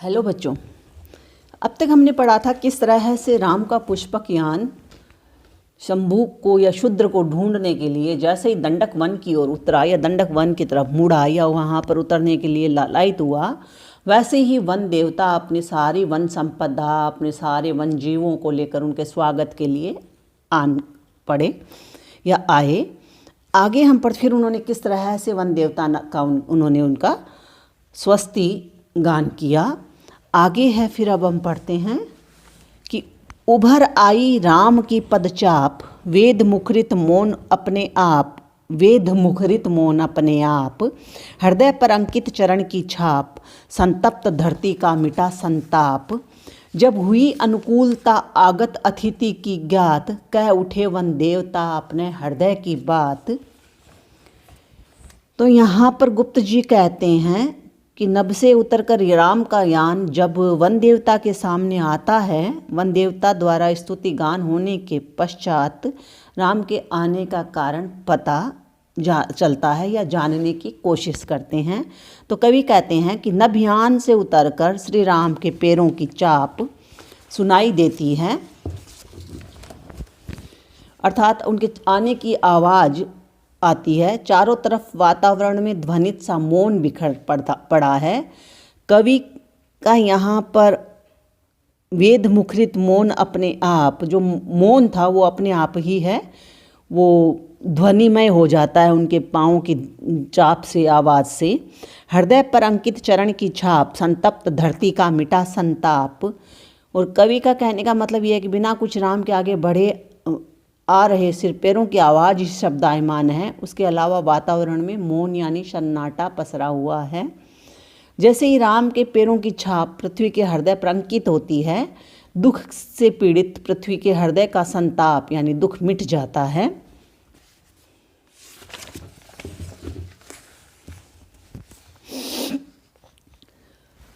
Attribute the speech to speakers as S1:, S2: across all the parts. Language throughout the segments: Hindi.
S1: हेलो बच्चों, अब तक हमने पढ़ा था किस तरह से राम का पुष्पक यान शंभू को या शूद्र को ढूंढने के लिए जैसे ही दंडक वन की ओर उतरा या दंडक वन की तरफ मुड़ा या वहाँ पर उतरने के लिए लालायित हुआ, वैसे ही वन देवता अपनी सारी वन संपदा, अपने सारे वन जीवों को लेकर उनके स्वागत के लिए आन पड़े या आए। आगे हम पर फिर उन्होंने किस तरह से वन देवता का उन्होंने उनका स्वस्ति गान किया। आगे है फिर अब हम पढ़ते हैं कि उभर आई राम की पदचाप, वेद मुखरित मौन अपने आप, वेद मुखरित मौन अपने आप, हृदय पर अंकित चरण की छाप, संतप्त धरती का मिटा संताप, जब हुई अनुकूलता आगत अतिथि की ज्ञात, कह उठे वन देवता अपने हृदय की बात। तो यहाँ पर गुप्त जी कहते हैं कि नभ से उतरकर राम का यान जब वन देवता के सामने आता है, वन देवता द्वारा स्तुति गान होने के पश्चात राम के आने का कारण पता चलता है या जानने की कोशिश करते हैं। तो कवि कहते हैं कि नभ यान से उतरकर श्री राम के पैरों की चाप सुनाई देती है, अर्थात उनके आने की आवाज़ आती है। चारों तरफ वातावरण में ध्वनित सा मौन बिखर पड़ा है। कवि का यहाँ पर वेद मुखरित मौन अपने आप, जो मौन था वो अपने आप ही है, वो ध्वनिमय हो जाता है उनके पाँव की चाप से, आवाज़ से। हृदय पर अंकित चरण की छाप, संतप्त धरती का मिटा संताप। और कवि का कहने का मतलब ये है कि बिना कुछ राम के आगे बढ़े आ रहे सिर्फ पैरों की आवाज़ ही शब्दायमान है, उसके अलावा वातावरण में मौन यानी सन्नाटा पसरा हुआ है। जैसे ही राम के पैरों की छाप पृथ्वी के हृदय पर अंकित होती है, दुख से पीड़ित पृथ्वी के हृदय का संताप यानी दुख मिट जाता है।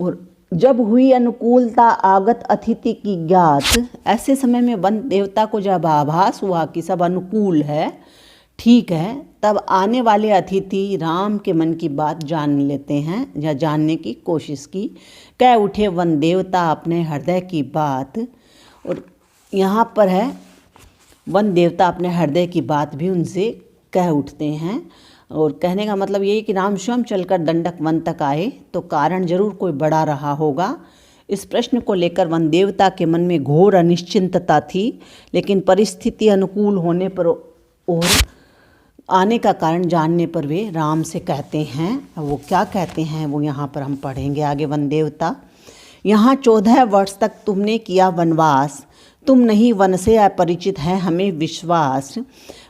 S1: और जब हुई अनुकूलता आगत अतिथि की ज्ञात, ऐसे समय में वन देवता को जब आभास हुआ कि सब अनुकूल है, ठीक है, तब आने वाले अतिथि राम के मन की बात जान लेते हैं या जानने की कोशिश की। कह उठे वन देवता अपने हृदय की बात। और यहाँ पर है वन देवता अपने हृदय की बात भी उनसे कह उठते हैं। और कहने का मतलब यही कि राम स्वयं चलकर दंडक वन तक आए तो कारण जरूर कोई बड़ा रहा होगा। इस प्रश्न को लेकर वन देवता के मन में घोर अनिश्चिंतता थी, लेकिन परिस्थिति अनुकूल होने पर और आने का कारण जानने पर वे राम से कहते हैं। वो क्या कहते हैं वो यहाँ पर हम पढ़ेंगे आगे। वन देवता, यहाँ 14 वर्ष तक तुमने किया वनवास, तुम नहीं वन से अपरिचित है हमें विश्वास।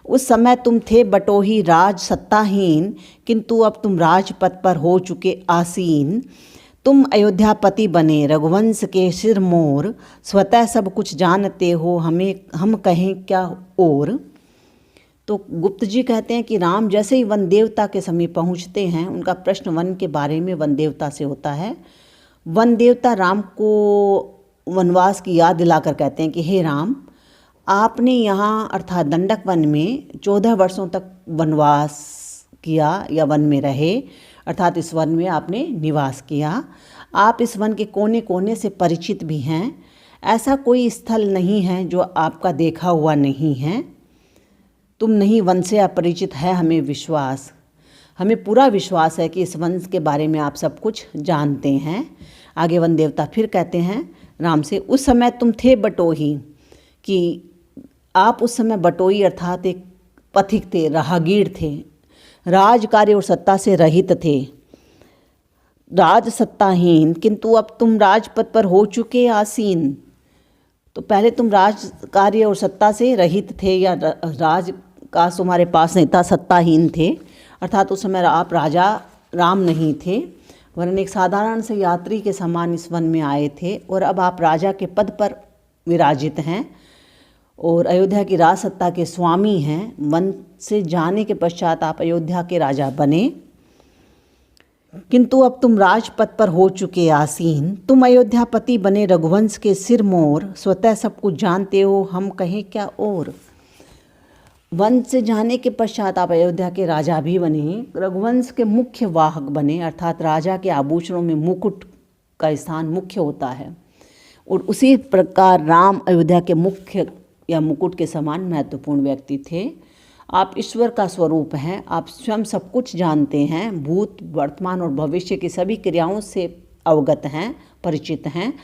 S1: उस समय तुम थे बटोही राज सत्ताहीन, किंतु अब तुम राजपद पर हो चुके आसीन। तुम अयोध्यापति बने रघुवंश के सिर मोर, स्वतः सब कुछ जानते हो हम कहें क्या और। तो गुप्त जी कहते हैं कि राम जैसे ही वन देवता के समीप पहुँचते हैं, उनका प्रश्न वन के बारे में वन देवता से होता है। वन देवता राम को वनवास की याद दिलाकर कहते हैं कि हे राम, आपने यहाँ अर्थात दंडक वन में 14 वर्षों तक वनवास किया या वन में रहे, अर्थात इस वन में आपने निवास किया। आप इस वन के कोने कोने से परिचित भी हैं। ऐसा कोई स्थल नहीं है जो आपका देखा हुआ नहीं है। तुम नहीं वन से अपरिचित है हमें विश्वास। हमें पूरा विश्वास है कि इस वन के बारे में आप सब कुछ जानते हैं। आगे वन देवता फिर कहते हैं राम से, उस समय तुम थे बटोही, कि आप उस समय बटोही अर्थात एक पथिक थे, राहगीर थे, राज कार्य और सत्ता से रहित थे, राज सत्ताहीन, किंतु अब तुम राजपद पर हो चुके आसीन। तो पहले तुम राज कार्य और सत्ता से रहित थे या राज का तुम्हारे पास नहीं था, सत्ताहीन थे, अर्थात उस समय आप राजा राम नहीं थे, वरन एक साधारण से यात्री के समान इस वन में आए थे। और अब आप राजा के पद पर विराजित हैं और अयोध्या की राज सत्ता के स्वामी हैं। वन से जाने के पश्चात आप अयोध्या के राजा बने, किंतु अब तुम राजपद पर हो चुके आसीन। तुम अयोध्यापति बने रघुवंश के सिर मोर, स्वतः सब कुछ जानते हो हम कहें क्या और। वन से जाने के पश्चात आप अयोध्या के राजा भी बने, रघुवंश के मुख्य वाहक बने, अर्थात राजा के आभूषणों में मुकुट का स्थान मुख्य होता है। और उसी प्रकार राम अयोध्या के मुख्य या मुकुट के समान महत्वपूर्ण व्यक्ति थे। आप ईश्वर का स्वरूप हैं, आप स्वयं सब कुछ जानते हैं, भूत वर्तमान और भविष्य की सभी क्रियाओं से अवगत हैं, परिचित हैं।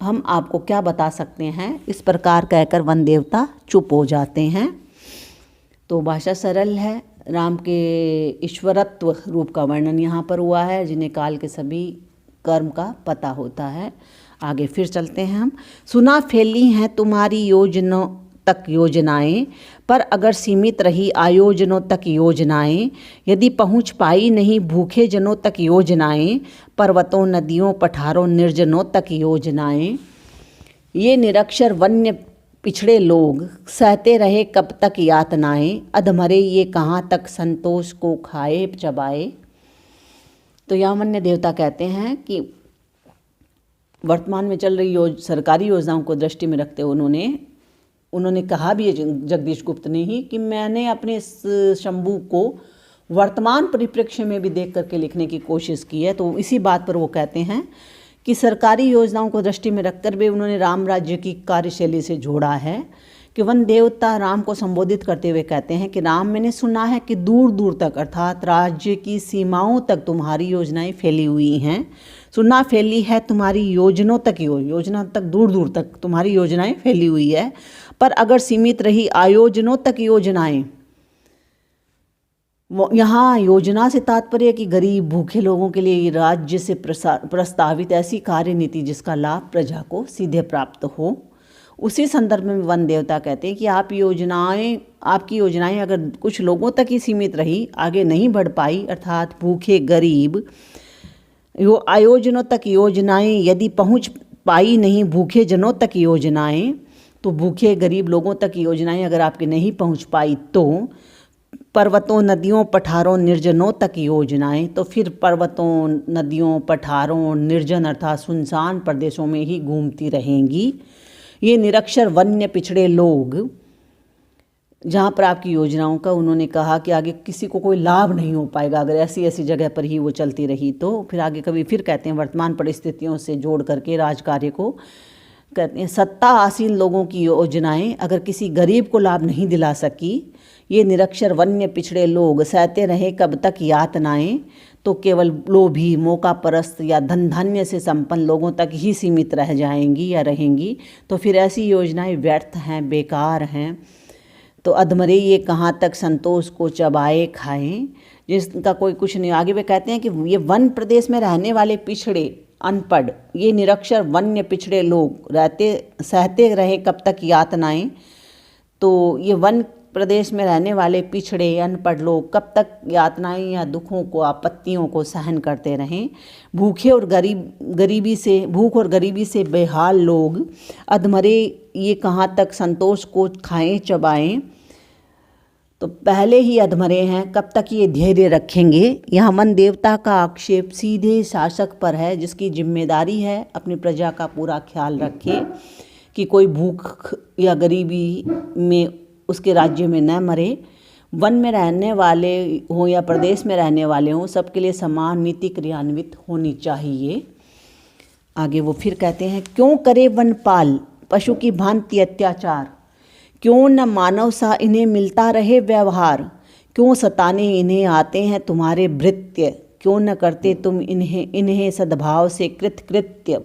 S1: हम आपको क्या बता सकते हैं। इस प्रकार कहकर वन देवता चुप हो जाते हैं। तो भाषा सरल है। राम के ईश्वरत्व रूप का वर्णन यहाँ पर हुआ है, जिन्हें काल के सभी कर्म का पता होता है। आगे फिर चलते हैं हम। सुना फैली हैं तुम्हारी योजनों तक योजनाएं, पर अगर सीमित रही आयोजनों तक योजनाएं, यदि पहुँच पाई नहीं भूखे जनों तक योजनाएं, पर्वतों नदियों पठारों निर्जनों तक योजनाएं। ये निरक्षर वन्य पिछड़े लोग सहते रहे कब तक यातनाएं, अधमरे ये कहाँ तक संतोष को खाए चबाए। तो यहाँ वन्य देवता कहते हैं कि वर्तमान में चल रही सरकारी योजनाओं को दृष्टि में रखते हुए उन्होंने कहा भी है, जगदीश गुप्त ने ही, कि मैंने अपने इस शंभू को वर्तमान परिप्रेक्ष्य में भी देख करके लिखने की कोशिश की है। तो इसी बात पर वो कहते हैं कि सरकारी योजनाओं को दृष्टि में रखकर भी उन्होंने राम राज्य की कार्यशैली से जोड़ा है। कि वन देवता राम को संबोधित करते हुए कहते हैं कि राम, मैंने सुना है कि दूर दूर तक अर्थात राज्य की सीमाओं तक तुम्हारी योजनाएं फैली हुई हैं। सुना फैली है तुम्हारी योजनाओं तक, योजना तक दूर दूर तक तुम्हारी योजनाएं फैली हुई है, पर अगर सीमित रही आयोजनों तक योजनाएं। यहाँ योजना से तात्पर्य कि गरीब भूखे लोगों के लिए राज्य से प्रस्तावित ऐसी कार्य नीति जिसका लाभ प्रजा को सीधे प्राप्त हो। उसी संदर्भ में वन देवता कहते हैं कि आपकी योजनाएं अगर कुछ लोगों तक ही सीमित रही, आगे नहीं बढ़ पाई, अर्थात भूखे गरीब आयोजनों तक योजनाएं यदि पहुंच पाई नहीं भूखे जनों तक योजनाएं, तो भूखे गरीब लोगों तक योजनाएं अगर आपकी नहीं पहुंच पाई, तो पर्वतों नदियों पठारों निर्जनों तक योजनाएं, तो फिर पर्वतों नदियों पठारों निर्जन अर्थात सुनसान प्रदेशों में ही घूमती रहेंगी। ये निरक्षर वन्य पिछड़े लोग, जहाँ पर आपकी योजनाओं का उन्होंने कहा कि आगे किसी को कोई लाभ नहीं हो पाएगा अगर ऐसी ऐसी जगह पर ही वो चलती रही। तो फिर आगे कभी फिर कहते हैं वर्तमान परिस्थितियों से जोड़ करके राजकार्य को कहते हैं, सत्ता आसीन लोगों की योजनाएं अगर किसी गरीब को लाभ नहीं दिला सकी, ये निरक्षर वन्य पिछड़े लोग सहते रहे कब तक यातनाएं, तो केवल लोभी मौका परस्त या धन धान्य से संपन्न लोगों तक ही सीमित रह जाएंगी या रहेंगी। तो फिर ऐसी योजनाएं व्यर्थ हैं, बेकार हैं। तो अधमरे ये कहाँ तक संतोष को चबाए खाएं, जिसका कोई कुछ नहीं। आगे वे कहते हैं कि ये वन प्रदेश में रहने वाले पिछड़े अनपढ़, ये निरक्षर वन्य पिछड़े लोग सहते रहे कब तक यातनाएं। तो ये वन प्रदेश में रहने वाले पिछड़े अनपढ़ लोग कब तक यातनाएं या दुखों को आपत्तियों को सहन करते रहें। भूख और गरीबी से बेहाल लोग अधमरे ये कहाँ तक संतोष को खाएं चबाएं, तो पहले ही अधमरे हैं, कब तक ये धैर्य रखेंगे। यहाँ मन देवता का आक्षेप सीधे शासक पर है, जिसकी जिम्मेदारी है अपनी प्रजा का पूरा ख्याल रखे कि कोई भूख या गरीबी में उसके राज्य में न मरे। वन में रहने वाले हों या प्रदेश में रहने वाले हों, सबके लिए समान नीति क्रियान्वित होनी चाहिए। आगे वो फिर कहते हैं, क्यों करे वनपाल पशु की भांति अत्याचार, क्यों न मानव सा इन्हें मिलता रहे व्यवहार, क्यों सताने इन्हें आते हैं तुम्हारे भृत्य, क्यों न करते तुम इन्हें सद्भाव से कृत्य।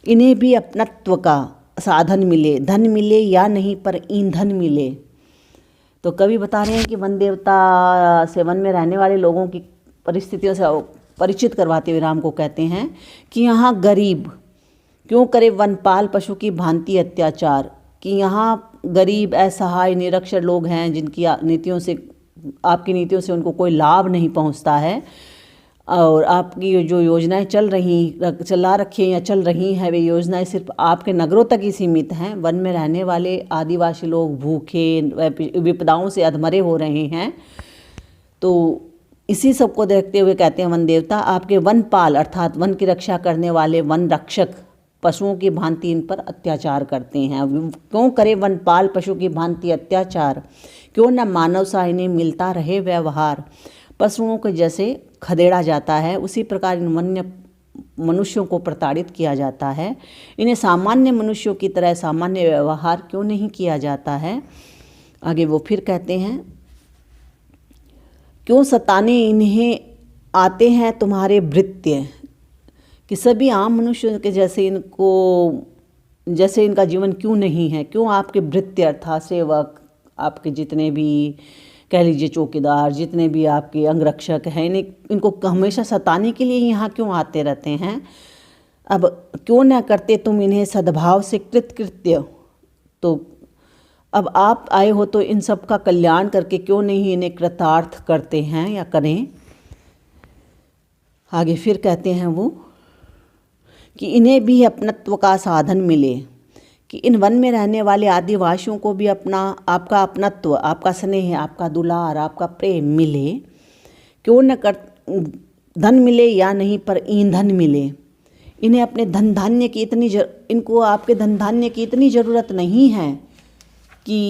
S1: इन्हें भी अपनत्व का साधन मिले, धन मिले या नहीं पर ईंधन मिले। तो कवि बता रहे हैं कि वन देवता से वन में रहने वाले लोगों की परिस्थितियों से परिचित करवाते हुए राम को कहते हैं कि यहाँ गरीब क्यों करे वनपाल पशु की भांति अत्याचार, कि यहाँ गरीब असहाय निरक्षर लोग हैं जिनकी आपकी नीतियों से उनको कोई लाभ नहीं पहुँचता है, और आपकी जो योजनाएं चला रखी हैं या चल रही हैं, वे योजनाएं सिर्फ आपके नगरों तक ही सीमित हैं। वन में रहने वाले आदिवासी लोग भूखे विपदाओं से अधमरे हो रहे हैं। तो इसी सब को देखते हुए कहते हैं वन देवता, आपके वनपाल अर्थात वन की रक्षा करने वाले वन रक्षक पशुओं की भांति इन पर अत्याचार करते हैं। क्यों करे वनपाल पशु की भांति अत्याचार, क्यों न मानव सा इन्हें मिलता रहे व्यवहार। पशुओं को जैसे खदेड़ा जाता है, उसी प्रकार इन मनुष्यों को प्रताड़ित किया जाता है, इन्हें सामान्य मनुष्यों की तरह सामान्य व्यवहार क्यों नहीं किया जाता है। आगे वो फिर कहते हैं, क्यों सताने इन्हें आते हैं तुम्हारे भृत्य, कि सभी आम मनुष्यों के जैसे इनका जीवन क्यों नहीं है, क्यों आपके भृत्य अर्थात सेवक, आपके जितने भी कह लीजिए चौकीदार, जितने भी आपके अंगरक्षक हैं, इनको हमेशा सताने के लिए यहाँ क्यों आते रहते हैं। अब क्यों न करते तुम इन्हें सद्भाव से कृतकृत्य, तो अब आप आए हो तो इन सब का कल्याण करके क्यों नहीं इन्हें कृतार्थ करते हैं या करें। आगे फिर कहते हैं वो कि इन्हें भी अपनत्व का साधन मिले, कि इन वन में रहने वाले आदिवासियों को भी आपका अपनत्व, आपका स्नेह, आपका दुलार, आपका प्रेम मिले। क्यों न कर धन मिले या नहीं पर ईंधन मिले, इन्हें अपने धन धान्य की इनको आपके धन धान्य की इतनी ज़रूरत नहीं है कि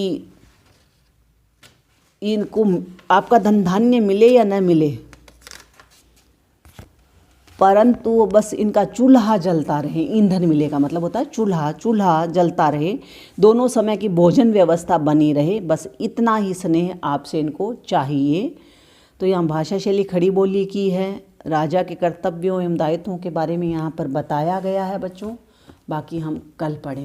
S1: इनको आपका धन धान्य मिले या न मिले, परंतु बस इनका चूल्हा जलता रहे। ईंधन मिले का मतलब होता है चूल्हा जलता रहे, दोनों समय की भोजन व्यवस्था बनी रहे, बस इतना ही स्नेह आपसे इनको चाहिए। तो यहाँ भाषा शैली खड़ी बोली की है, राजा के कर्तव्यों एवं दायित्वों के बारे में यहाँ पर बताया गया है बच्चों। बाकी हम कल पढ़ेंगे।